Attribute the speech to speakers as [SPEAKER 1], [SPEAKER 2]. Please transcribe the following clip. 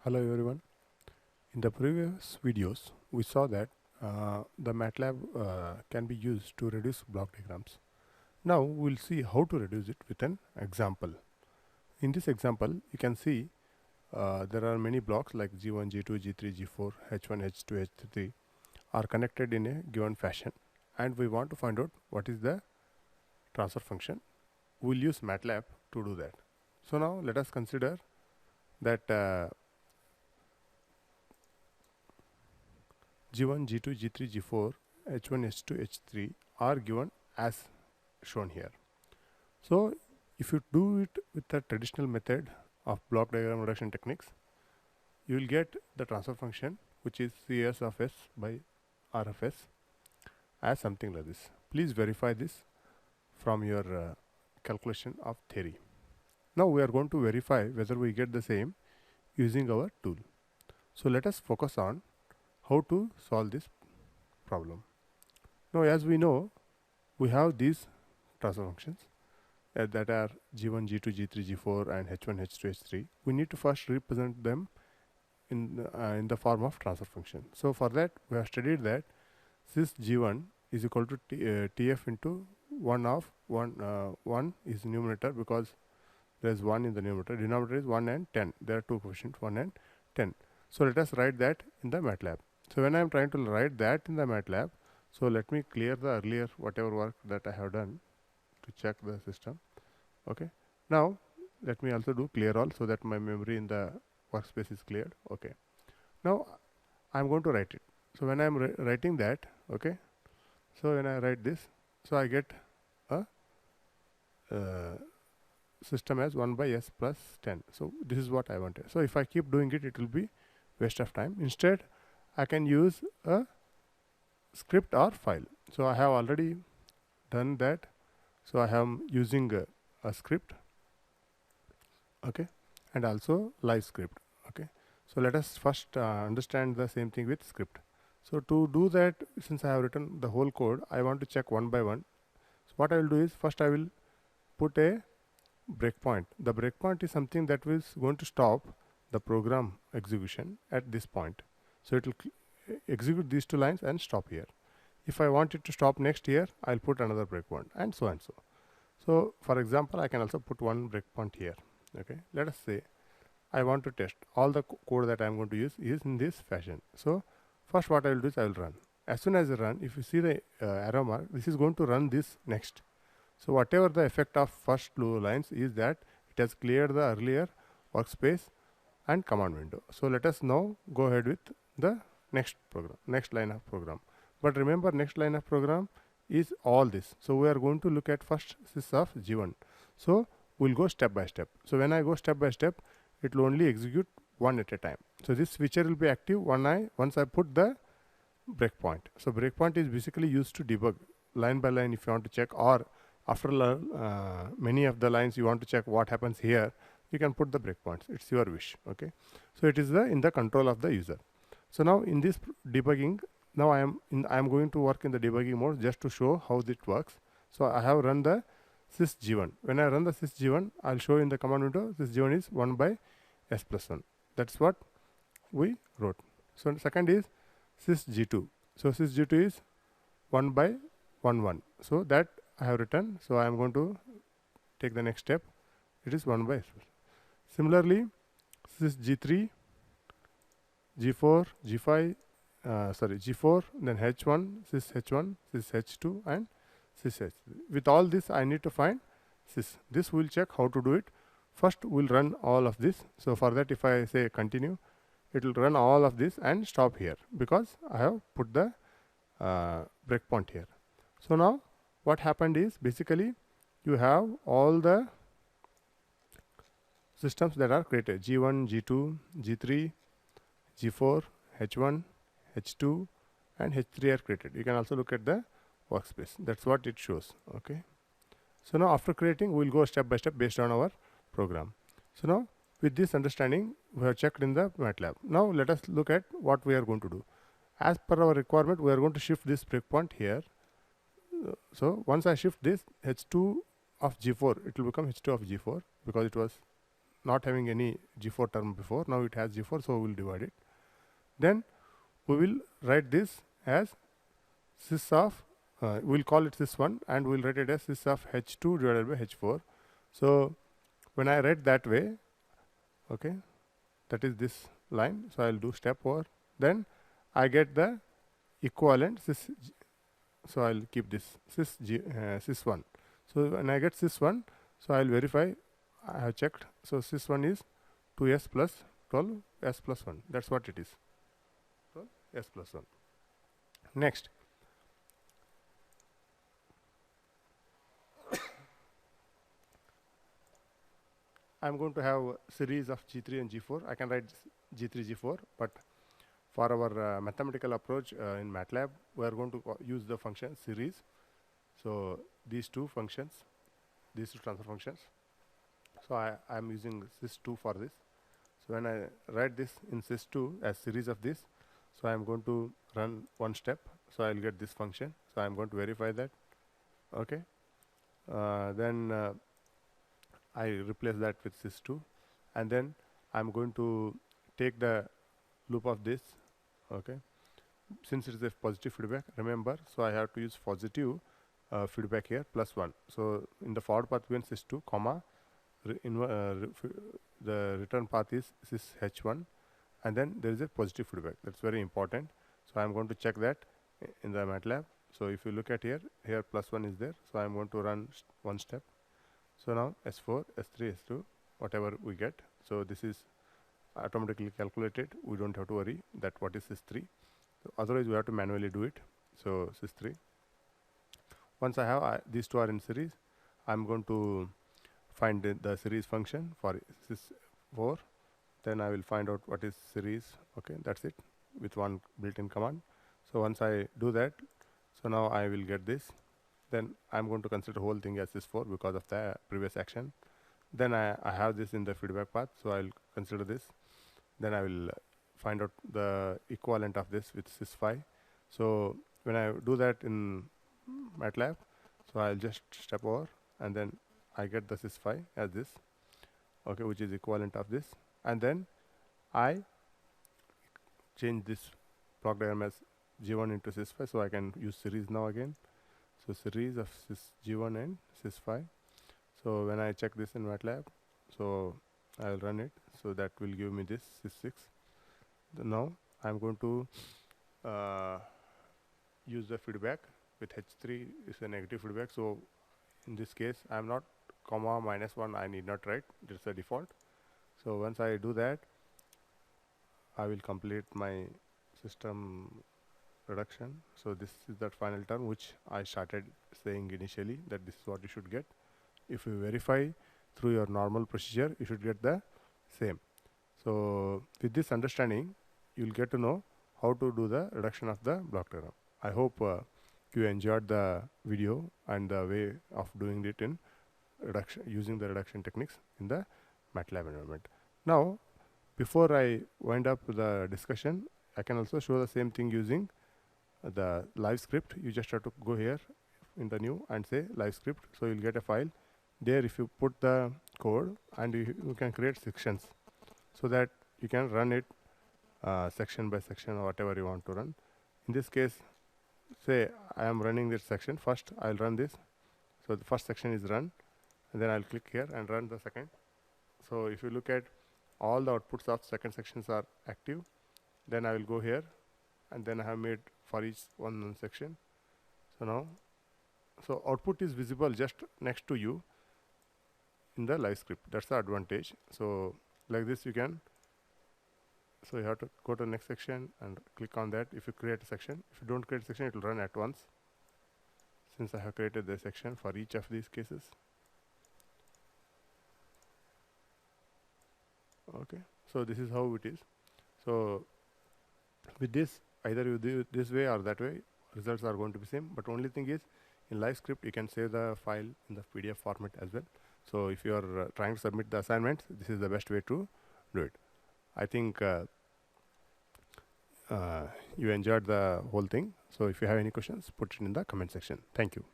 [SPEAKER 1] Hello everyone. In the previous videos, we saw that the MATLAB can be used to reduce block diagrams. Now we'll see how to reduce it with an example. In this example, you can see there are many blocks like G1, G2, G3, G4, H1, H2, H3 are connected in a given fashion, and we want to find out what is the transfer function. We'll use MATLAB to do that. So now let us consider that G1, G2, G3, G4, H1, H2, H3 are given as shown here. So if you do it with the traditional method of block diagram reduction techniques, you will get the transfer function, which is Cs of S by R of S, as something like this. Please verify this from your calculation of theory. Now we are going to verify whether we get the same using our tool. So let us focus on how to solve this problem. Now as we know, we have these transfer functions that are G1, G2, G3, G4 and H1, H2, H3. We need to first represent them in the form of transfer function. So for that we have studied that this G1 is equal to TF into 1 is numerator, because there is 1 in the numerator. Denominator is 1 and 10. There are two coefficients, 1 and 10. So let us write that in the MATLAB. So when I am trying to write that in the MATLAB, so let me clear the earlier whatever work that I have done to check the system. Okay. Now let me also do clear all so that my memory in the workspace is cleared. Okay. Now I am going to write it. So when I am writing that, okay. So when I write this, so I get a system as 1 by S plus 10. So this is what I wanted. So if I keep doing it, it will be waste of time. Instead, I can use a script or file. So I have already done that. So I am using a script, okay, and also live script, okay. So let us first understand the same thing with script. So to do that, since I have written the whole code, I want to check one by one. So what I will do is, first I will put a breakpoint. The breakpoint is something that is going to stop the program execution at this point. So it will execute these two lines and stop here. If I want it to stop next here, I'll put another breakpoint, and so and so. So for example, I can also put one breakpoint here. Okay, let us say I want to test all the code that I am going to use is in this fashion. So first what I will do is I will run. As soon as I run, if you see the arrow mark, this is going to run this next. So whatever the effect of first two lines is that it has cleared the earlier workspace and command window. So let us now go ahead with the next program, next line of program. But remember, next line of program is all this. So we are going to look at first sys of G1. So we'll go step by step. So when I go step by step, it will only execute one at a time. So this switcher will be active once I put the breakpoint. So breakpoint is basically used to debug line by line if you want to check, or after many of the lines you want to check what happens here, you can put the breakpoints. It's your wish. Okay. So it is in the control of the user. So now in this debugging, now I am going to work in the debugging mode just to show how it works. So I have run the sys G1. When I run the sys G1, I'll show in the command window sys G1 is 1 by S plus 1. That's what we wrote. So second is sys G2. So sys G2 is 1 by 1. So that I have written. So I am going to take the next step. It is 1 by S. Similarly, sys G3, G4, G5, G4, then H1, sys H1, sys H2, and sys H3. With all this, I need to find sys. This will check how to do it. First, we'll run all of this. So for that, if I say continue, it will run all of this and stop here, because I have put the breakpoint here. So now what happened is, basically you have all the systems that are created: G1, G2, G3, G4, H1, H2, and H3 are created. You can also look at the workspace. That's what it shows. Okay. So now after creating, we will go step by step based on our program. So now with this understanding, we have checked in the MATLAB. Now let us look at what we are going to do. As per our requirement, we are going to shift this breakpoint here. So once I shift this H2 of G4, it will become H2 of G4, because it was not having any G4 term before. Now it has G4, so we will divide it. Then we will write this as sys of, we'll call it sys1, and we'll write it as sys of H2 divided by H4. So when I write that way, okay, that is this line. So I'll do step over. Then I get the equivalent sys. So I'll keep this sys1. So when I get sys1, so I'll verify I have checked. So sys1 is 2s plus 12 s plus 1. That's what it is. 12 s plus 1. Next, I'm going to have a series of G3 and G4. I can write G3, G4, but for our mathematical approach in MATLAB, we are going to use the function series. So these two functions, these two transfer functions. So I am using sys2 for this. So when I write this in sys2 as series of this, so I am going to run one step. So I'll get this function. So I'm going to verify that. Okay. Then I replace that with sys2, and then I'm going to take the loop of this. Okay, since it is a positive feedback, remember, so I have to use positive feedback here plus 1. So in the forward path we sys2 comma the return path is sys h1, and then there is a positive feedback. That's very important. So I'm going to check that in the MATLAB. So if you look at here plus 1 is there. So I'm going to run one step. So now S4, S3, S2, whatever we get. So this is automatically calculated. We don't have to worry that what is sys3. So otherwise we have to manually do it. So sys3. Once I have these two are in series, I'm going to find the series function for sys4. Then I will find out what is series. Okay, that's it with one built-in command. So once I do that, so now I will get this. Then I'm going to consider the whole thing as sys4 because of the previous action. Then I have this in the feedback path, so I'll consider this. Then I will find out the equivalent of this with sys5. So when I do that in MATLAB, so I'll just step over, and then I get the sys5 as this, okay, which is equivalent of this. And then I change this block diagram as G1 into sys5, so I can use series now again. So series of G1 and sys5. So when I check this in MATLAB, so I'll run it. So that will give me this sys6. Now I'm going to use the feedback with H3 is a negative feedback. So in this case, I'm not comma -1. I need not write. It's a default. So once I do that, I will complete my system reduction. So this is that final term which I started saying initially, that this is what you should get. If you verify through your normal procedure, you should get the same. So with this understanding, you'll get to know how to do the reduction of the block diagram. I hope you enjoyed the video and the way of doing it in reduction, using the reduction techniques in the MATLAB environment. Now, before I wind up the discussion, I can also show the same thing using the live script. You just have to go here in the new and say live script. So you'll get a file there. If you put the code, and you can create sections so that you can run it section by section or whatever you want to run. In this case, say I am running this section. First I'll run this. So the first section is run, and then I'll click here and run the second. So if you look at all the outputs of second sections are active, then I will go here, and then I have made for each one section. So now, so output is visible just next to you in the live script. That's the advantage. So like this you can, so you have to go to the next section and click on that if you create a section. If you don't create a section, it will run at once, since I have created the section for each of these cases. Okay, so this is how it is. So with this, either you do it this way or that way, results are going to be same, but only thing is in live script you can save the file in the PDF format as well. So if you are trying to submit the assignments, this is the best way to do it. I think you enjoyed the whole thing. So if you have any questions, put it in the comment section. Thank you.